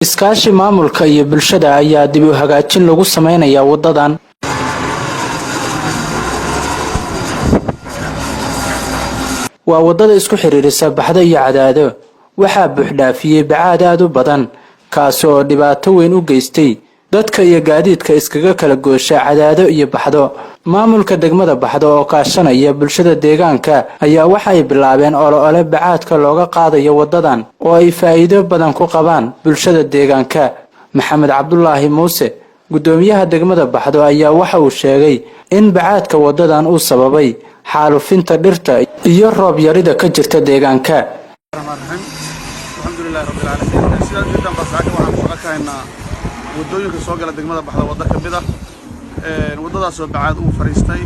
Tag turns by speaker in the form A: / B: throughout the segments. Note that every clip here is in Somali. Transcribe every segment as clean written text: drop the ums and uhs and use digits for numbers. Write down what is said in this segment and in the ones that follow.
A: iskaashi maamulka iyo bulshada ayaa dib u hagaajin lagu sameeyaa wadadan. waa wadada isku xiriirisa Baxdo iyo Cadaado waxaa buuxdhaafiyay bacaad aad u badan kaas oo dhibaato weyn u geystay dadka iyo gaadiidka iskaga kala goosha Cadaado iyo Baxdo. maamulka degmada Baxdo oo kaashanaya bulshada deegaanka ayaa waxay bilaabeen olole bacaadka looga qaadayo wadadan oo ay faa'iido badan ku qabaan bulshada deegaanka. Maxamed Cabdullaahi Muuse gudoomiyaha degmada Baxdo ayaa waxa uu sheegay in bacaadka wadadan uu sababay xaalufinta dhirta iyo roob yarida ka jirta deegaanka.
B: alxamdulillaah rabbil caalamiin sidaas jiddan basaaka waxaan ku shaqaynaynaa wadooyinka soo gala degmada Baxdo wada ka mid ah wadadaas oo bacaad uu fariistay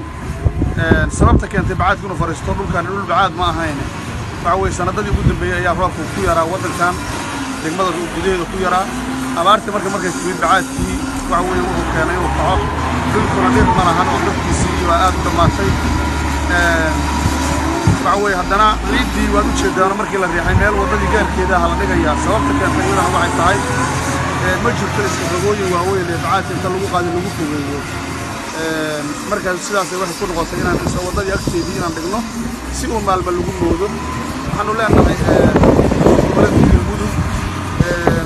B: sababta keentay bacaadku inuu fariisto dhulkan dhul bacaad ma ahayn waxa weeye sanadadii ugu dambeeyay ayaa roobku ku yaraa wadankan degmada gudaheeda ku yaraa abaartii markay timid bacaadkii waxa weeye wuxuu keenay inuu kaco dhulkuna dhir ma lahan oo dhulkiisii waa aad u dhamaatay waxa weeye haddana ciidii waad u jeedaan markii la riixay meel wadadii gaarkeeda la dhigayaa sababta keentay inuu waxay tahay ma jirto isqabooyin waaweyn ee bacaadka inta lagu qaadi lagu fogeeyo markaas sidaas ay wax ku noqotay inaan isoo wadadii agteedii inaan dhigno si uu maalba lagu moodo waxaanu leenahay gobolka Mudug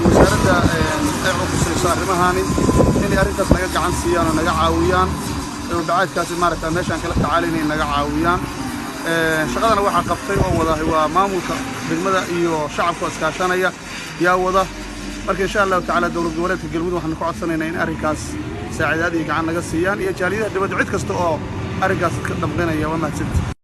B: wasaaradda ay cusubeyso arrimahani in arrintaas naga gacan siiyaan oo naga caawiyaan oo bacaadkaas maaragtay meeshaan kala tacaalinay naga caawiyaan shaqadana waxa qabtay oo wadahay waa maamulka degmada iyo shacabka iskaashanaya yaa wada marka insha Allah taala dawlad goboleedka Galmudug waxaan ku codsanaynaa in arrinkaas saacidaad iyo gacan naga siiyaan iyo jaaliyadaha dibadda cid kasta oo arrinkaas ka damqanaya waa mahadsantahay.